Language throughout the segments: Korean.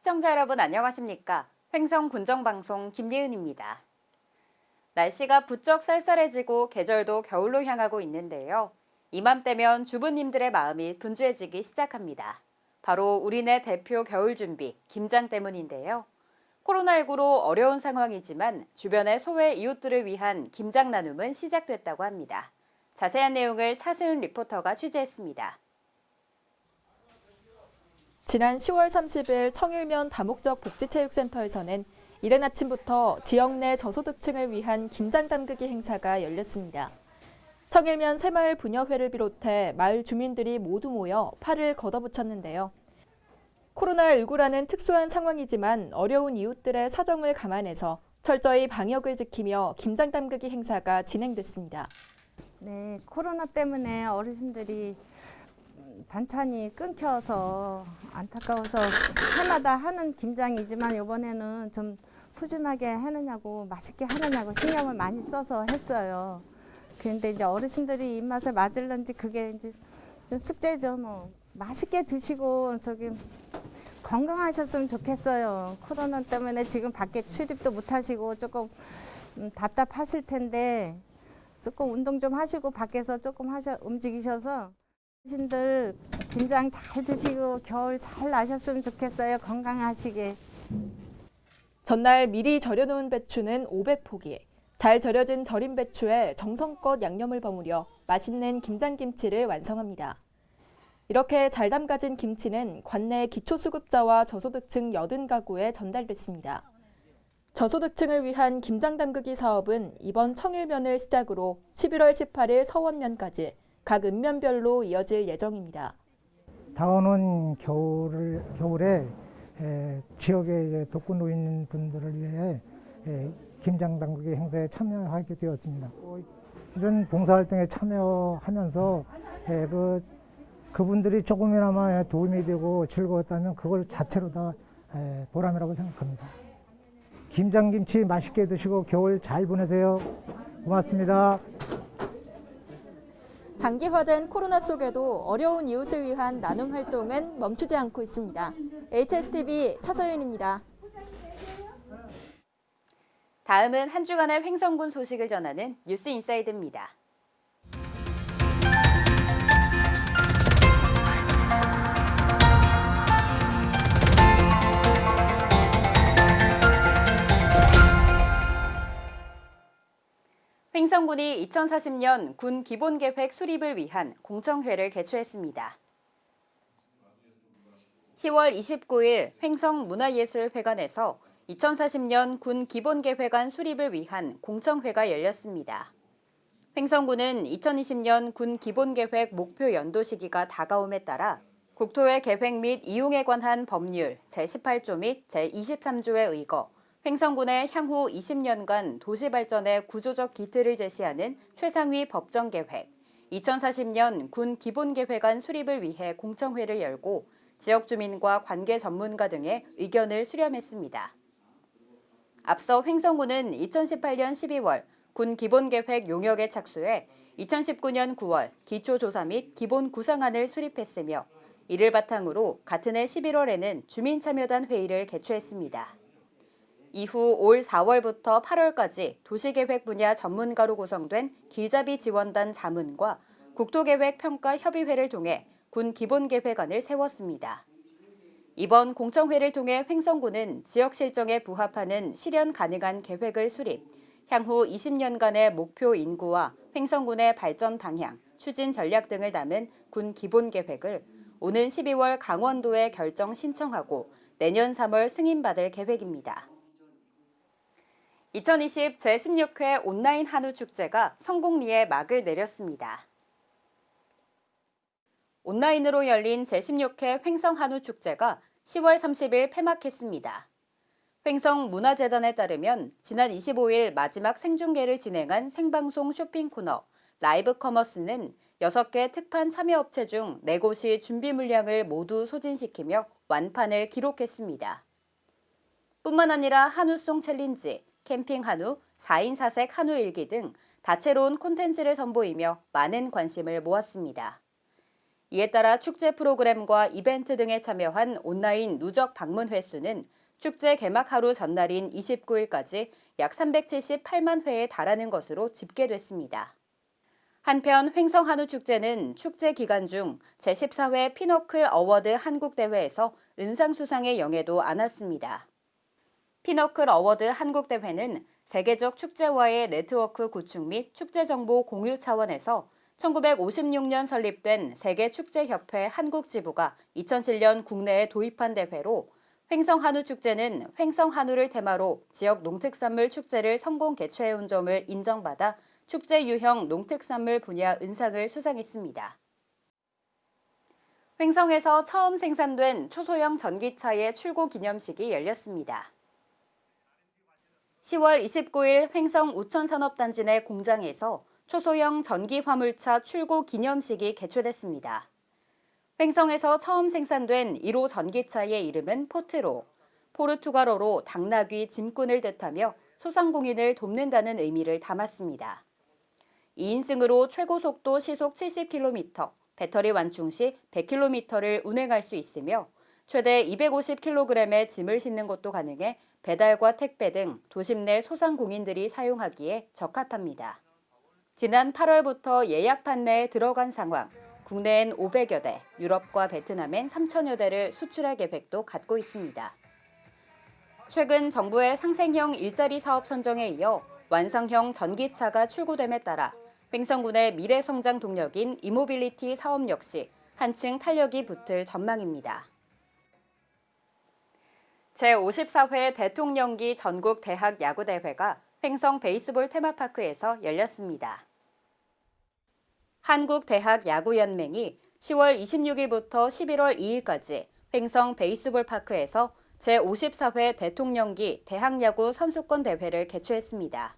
시청자 여러분 안녕하십니까? 횡성 군정방송 김예은입니다. 날씨가 부쩍 쌀쌀해지고 계절도 겨울로 향하고 있는데요. 이맘때면 주부님들의 마음이 분주해지기 시작합니다. 바로 우리네 대표 겨울 준비, 김장 때문인데요. 코로나19로 어려운 상황이지만 주변의 소외 이웃들을 위한 김장 나눔은 시작됐다고 합니다. 자세한 내용을 차수윤 리포터가 취재했습니다. 지난 10월 30일 청일면 다목적 복지체육센터에서는 이른 아침부터 지역 내 저소득층을 위한 김장 담그기 행사가 열렸습니다. 청일면 새마을 부녀회를 비롯해 마을 주민들이 모두 모여 팔을 걷어붙였는데요. 코로나19라는 특수한 상황이지만 어려운 이웃들의 사정을 감안해서 철저히 방역을 지키며 김장 담그기 행사가 진행됐습니다. 네, 코로나 때문에 어르신들이 반찬이 끊겨서 안타까워서 해마다 하는 김장이지만 이번에는 좀 푸짐하게 하느냐고 맛있게 하느냐고 신경을 많이 써서 했어요. 그런데 이제 어르신들이 입맛에 맞을런지 그게 이제 좀 숙제죠. 뭐 맛있게 드시고 건강하셨으면 좋겠어요. 코로나 때문에 지금 밖에 출입도 못 하시고 조금 답답하실 텐데 조금 운동 좀 하시고 밖에서 조금 움직이셔서 어르신들 김장 잘 드시고 겨울 잘 나셨으면 좋겠어요. 건강하시게. 전날 미리 절여놓은 배추는 500포기, 잘 절여진 절임 배추에 정성껏 양념을 버무려 맛있는 김장김치를 완성합니다. 이렇게 잘 담가진 김치는 관내 기초수급자와 저소득층 80가구에 전달됐습니다. 저소득층을 위한 김장 담그기 사업은 이번 청일면을 시작으로 11월 18일 서원면까지 각 읍면별로 이어질 예정입니다. 다가오는 겨울에 지역의 독거 노인분들을 위해 김장 담그기 행사에 참여하게 되었습니다. 이런 봉사활동에 참여하면서 그분들이 조금이나마 도움이 되고 즐거웠다면 그걸 자체로 다 보람이라고 생각합니다. 김장김치 맛있게 드시고 겨울 잘 보내세요. 고맙습니다. 장기화된 코로나 속에도 어려운 이웃을 위한 나눔 활동은 멈추지 않고 있습니다. HSTV 차서윤입니다. 다음은 한 주간의 횡성군 소식을 전하는 뉴스 인사이드입니다. 횡성군이 2040년 군 기본계획 수립을 위한 공청회를 개최했습니다. 10월 29일 횡성문화예술회관에서 2040년 군 기본계획안 수립을 위한 공청회가 열렸습니다. 횡성군은 2020년 군 기본계획 목표 연도 시기가 다가옴에 따라 국토의 계획 및 이용에 관한 법률 제18조 및 제23조에 의거 횡성군의 향후 20년간 도시발전의 구조적 기틀을 제시하는 최상위 법정계획, 2040년 군 기본계획안 수립을 위해 공청회를 열고 지역 주민과 관계 전문가 등의 의견을 수렴했습니다. 앞서 횡성군은 2018년 12월 군 기본계획 용역에 착수해 2019년 9월 기초조사 및 기본 구상안을 수립했으며 이를 바탕으로 같은 해 11월에는 주민참여단 회의를 개최했습니다. 이후 올 4월부터 8월까지 도시계획 분야 전문가로 구성된 길잡이 지원단 자문과 국토계획평가협의회를 통해 군 기본계획안을 세웠습니다. 이번 공청회를 통해 횡성군은 지역 실정에 부합하는 실현 가능한 계획을 수립, 향후 20년간의 목표 인구와 횡성군의 발전 방향, 추진 전략 등을 담은 군 기본계획을 오는 12월 강원도에 결정 신청하고 내년 3월 승인받을 계획입니다. 2020 제16회 온라인 한우축제가 성곡리에 막을 내렸습니다. 온라인으로 열린 제16회 횡성한우축제가 10월 30일 폐막했습니다. 횡성문화재단에 따르면 지난 25일 마지막 생중계를 진행한 생방송 쇼핑 코너 라이브 커머스는 6개 특판 참여업체 중 4곳이 준비 물량을 모두 소진시키며 완판을 기록했습니다. 뿐만 아니라 한우송 챌린지, 캠핑 한우, 4인 4색 한우 일기 등 다채로운 콘텐츠를 선보이며 많은 관심을 모았습니다. 이에 따라 축제 프로그램과 이벤트 등에 참여한 온라인 누적 방문 횟수는 축제 개막 하루 전날인 29일까지 약 378만 회에 달하는 것으로 집계됐습니다. 한편 횡성한우축제는 축제 기간 중 제14회 피너클 어워드 한국대회에서 은상 수상의 영예도 안았습니다. 피너클 어워드 한국대회는 세계적 축제와의 네트워크 구축 및 축제정보 공유 차원에서 1956년 설립된 세계축제협회 한국지부가 2007년 국내에 도입한 대회로 횡성한우축제는 횡성한우를 테마로 지역 농특산물 축제를 성공 개최해온 점을 인정받아 축제 유형 농특산물 분야 은상을 수상했습니다. 횡성에서 처음 생산된 초소형 전기차의 출고 기념식이 열렸습니다. 10월 29일 횡성 우천산업단지 내 공장에서 초소형 전기 화물차 출고 기념식이 개최됐습니다. 횡성에서 처음 생산된 1호 전기차의 이름은 포트로, 포르투갈어로 당나귀 짐꾼을 뜻하며 소상공인을 돕는다는 의미를 담았습니다. 2인승으로 최고 속도 시속 70km, 배터리 완충 시 100km를 운행할 수 있으며 최대 250kg의 짐을 싣는 것도 가능해 배달과 택배 등 도심 내 소상공인들이 사용하기에 적합합니다. 지난 8월부터 예약 판매에 들어간 상황, 국내엔 500여 대, 유럽과 베트남엔 3천여 대를 수출할 계획도 갖고 있습니다. 최근 정부의 상생형 일자리 사업 선정에 이어 완성형 전기차가 출고됨에 따라 횡성군의 미래 성장 동력인 이모빌리티 사업 역시 한층 탄력이 붙을 전망입니다. 제54회 대통령기 전국 대학 야구대회가 횡성 베이스볼 테마파크에서 열렸습니다. 한국대학야구연맹이 10월 26일부터 11월 2일까지 횡성 베이스볼 파크에서 제54회 대통령기 대학야구 선수권 대회를 개최했습니다.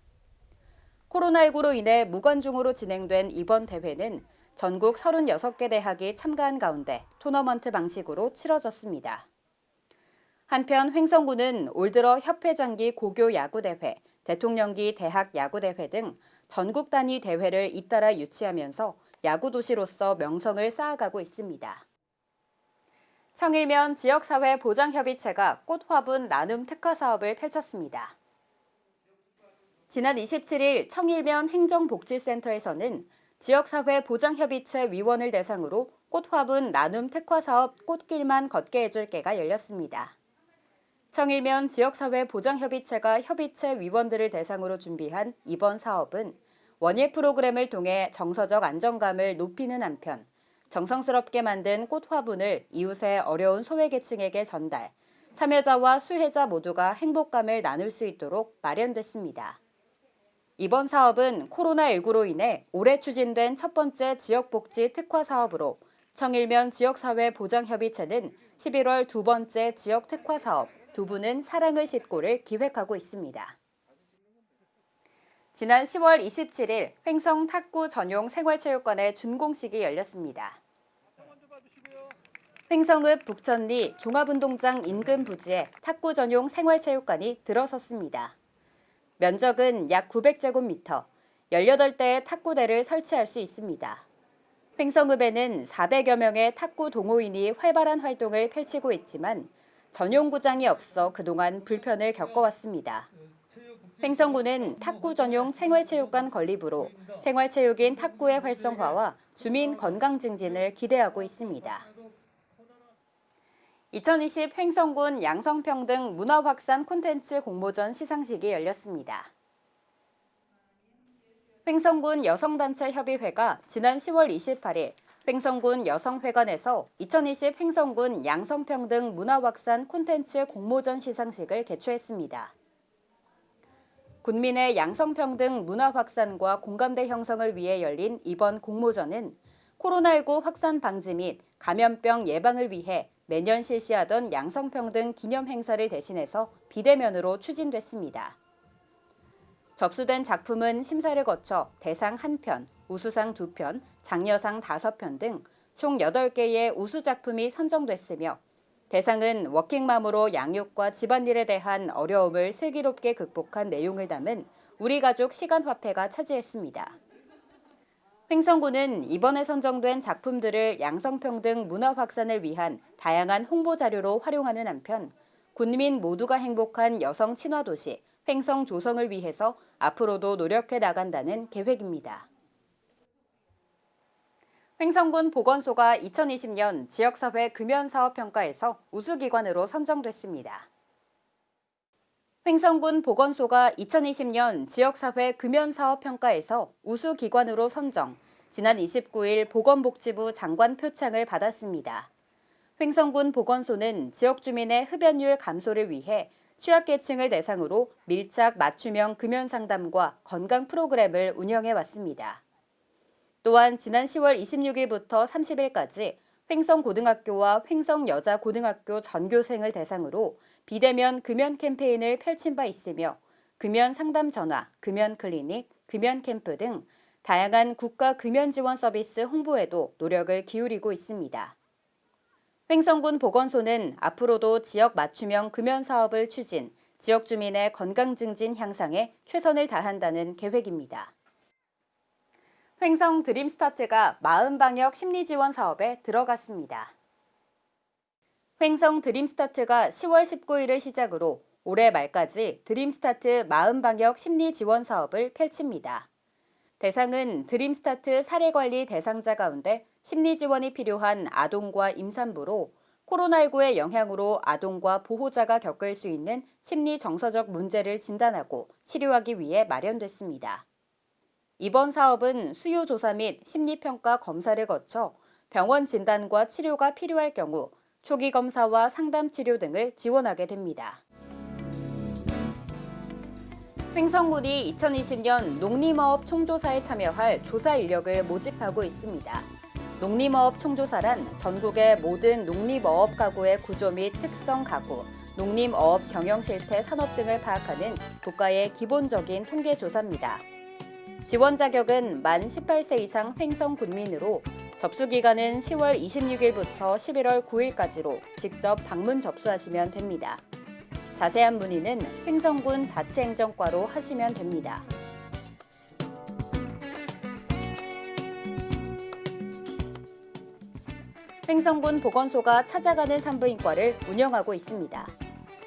코로나19로 인해 무관중으로 진행된 이번 대회는 전국 36개 대학이 참가한 가운데 토너먼트 방식으로 치러졌습니다. 한편 횡성군은 올 들어 협회장기 고교야구대회, 대통령기 대학야구대회 등 전국 단위 대회를 잇따라 유치하면서 야구도시로서 명성을 쌓아가고 있습니다. 청일면 지역사회 보장협의체가 꽃화분 나눔 특화 사업을 펼쳤습니다. 지난 27일 청일면 행정복지센터에서는 지역사회 보장협의체 위원을 대상으로 꽃화분 나눔 특화 사업 꽃길만 걷게 해줄 게가 열렸습니다. 청일면 지역사회 보장협의체가 협의체 위원들을 대상으로 준비한 이번 사업은 원예 프로그램을 통해 정서적 안정감을 높이는 한편 정성스럽게 만든 꽃화분을 이웃의 어려운 소외계층에게 전달, 참여자와 수혜자 모두가 행복감을 나눌 수 있도록 마련됐습니다. 이번 사업은 코로나19로 인해 올해 추진된 첫 번째 지역복지 특화 사업으로 청일면 지역사회 보장협의체는 11월 두 번째 지역 특화 사업 두 분은 사랑을 싣고를 기획하고 있습니다. 지난 10월 27일 횡성 탁구 전용 생활체육관의 준공식이 열렸습니다. 횡성읍 북천리 종합운동장 인근 부지에 탁구 전용 생활체육관이 들어섰습니다. 면적은 약 900제곱미터, 18대의 탁구대를 설치할 수 있습니다. 횡성읍에는 400여 명의 탁구 동호인이 활발한 활동을 펼치고 있지만 전용구장이 없어 그동안 불편을 겪어왔습니다. 횡성군은 탁구 전용 생활체육관 건립으로 생활체육인 탁구의 활성화와 주민 건강 증진을 기대하고 있습니다. 2020 횡성군 양성평등 문화확산 콘텐츠 공모전 시상식이 열렸습니다. 횡성군 여성단체협의회가 지난 10월 28일 횡성군 여성회관에서 2020 횡성군 양성평등 문화확산 콘텐츠 공모전 시상식을 개최했습니다. 군민의 양성평등 문화 확산과 공감대 형성을 위해 열린 이번 공모전은 코로나19 확산 방지 및 감염병 예방을 위해 매년 실시하던 양성평등 기념 행사를 대신해서 비대면으로 추진됐습니다. 접수된 작품은 심사를 거쳐 대상 1편, 우수상 2편, 장려상 5편 등 총 8개의 우수 작품이 선정됐으며 대상은 워킹맘으로 양육과 집안일에 대한 어려움을 슬기롭게 극복한 내용을 담은 우리 가족 시간화폐가 차지했습니다. 횡성군은 이번에 선정된 작품들을 양성평등 문화 확산을 위한 다양한 홍보 자료로 활용하는 한편 군민 모두가 행복한 여성 친화 도시 횡성 조성을 위해서 앞으로도 노력해 나간다는 계획입니다. 횡성군 보건소가 2020년 지역사회 금연사업평가에서 우수기관으로 선정됐습니다. 횡성군 보건소가 2020년 지역사회 금연사업평가에서 우수기관으로 선정, 지난 29일 보건복지부 장관 표창을 받았습니다. 횡성군 보건소는 지역 주민의 흡연율 감소를 위해 취약계층을 대상으로 밀착 맞춤형 금연상담과 건강 프로그램을 운영해 왔습니다. 또한 지난 10월 26일부터 30일까지 횡성고등학교와 횡성여자고등학교 전교생을 대상으로 비대면 금연 캠페인을 펼친 바 있으며 금연 상담 전화, 금연 클리닉, 금연 캠프 등 다양한 국가 금연 지원 서비스 홍보에도 노력을 기울이고 있습니다. 횡성군 보건소는 앞으로도 지역 맞춤형 금연 사업을 추진, 지역 주민의 건강 증진 향상에 최선을 다한다는 계획입니다. 횡성 드림스타트가 마음방역 심리지원 사업에 들어갔습니다. 횡성 드림스타트가 10월 19일을 시작으로 올해 말까지 드림스타트 마음방역 심리지원 사업을 펼칩니다. 대상은 드림스타트 사례관리 대상자 가운데 심리지원이 필요한 아동과 임산부로 코로나19의 영향으로 아동과 보호자가 겪을 수 있는 심리정서적 문제를 진단하고 치료하기 위해 마련됐습니다. 이번 사업은 수요조사 및 심리평가 검사를 거쳐 병원 진단과 치료가 필요할 경우 초기 검사와 상담 치료 등을 지원하게 됩니다. 횡성군이 2020년 농림어업 총조사에 참여할 조사 인력을 모집하고 있습니다. 농림어업 총조사란 전국의 모든 농림어업 가구의 구조 및 특성 가구, 농림어업 경영 실태 산업 등을 파악하는 국가의 기본적인 통계조사입니다. 지원 자격은 만 18세 이상 횡성 군민으로 접수 기간은 10월 26일부터 11월 9일까지로 직접 방문 접수하시면 됩니다. 자세한 문의는 횡성군 자치행정과로 하시면 됩니다. 횡성군 보건소가 찾아가는 산부인과를 운영하고 있습니다.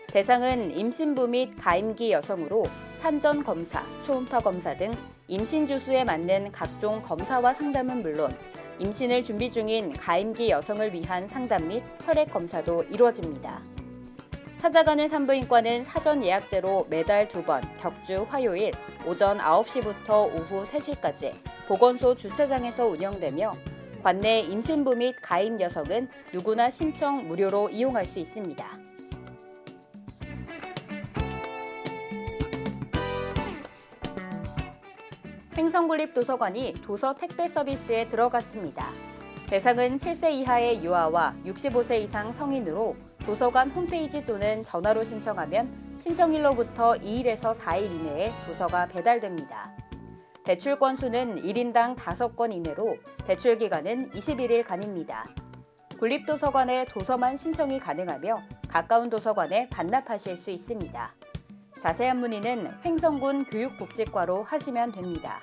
대상은 임신부 및 가임기 여성으로 산전 검사, 초음파 검사 등 임신 주수에 맞는 각종 검사와 상담은 물론 임신을 준비 중인 가임기 여성을 위한 상담 및 혈액 검사도 이루어집니다. 찾아가는 산부인과는 사전 예약제로 매달 2번 격주 화요일 오전 9시부터 오후 3시까지 보건소 주차장에서 운영되며 관내 임신부 및 가임 여성은 누구나 신청 무료로 이용할 수 있습니다. 횡성군립도서관이 도서 택배 서비스에 들어갔습니다. 대상은 7세 이하의 유아와 65세 이상 성인으로 도서관 홈페이지 또는 전화로 신청하면 신청일로부터 2일에서 4일 이내에 도서가 배달됩니다. 대출 건수는 1인당 5권 이내로 대출 기간은 21일간입니다. 군립도서관에 도서만 신청이 가능하며 가까운 도서관에 반납하실 수 있습니다. 자세한 문의는 횡성군 교육복지과로 하시면 됩니다.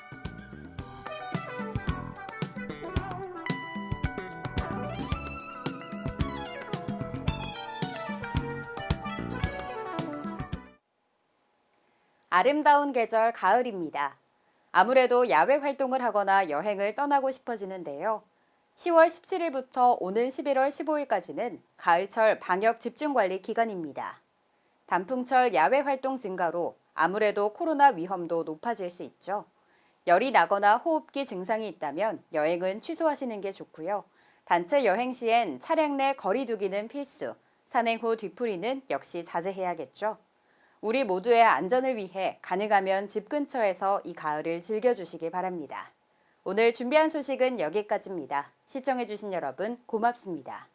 아름다운 계절 가을입니다. 아무래도 야외 활동을 하거나 여행을 떠나고 싶어지는데요. 10월 17일부터 오는 11월 15일까지는 가을철 방역 집중관리 기간입니다. 단풍철 야외 활동 증가로 아무래도 코로나 위험도 높아질 수 있죠. 열이 나거나 호흡기 증상이 있다면 여행은 취소하시는 게 좋고요. 단체 여행 시엔 차량 내 거리 두기는 필수, 산행 후 뒤풀이는 역시 자제해야겠죠. 우리 모두의 안전을 위해 가능하면 집 근처에서 이 가을을 즐겨주시기 바랍니다. 오늘 준비한 소식은 여기까지입니다. 시청해주신 여러분 고맙습니다.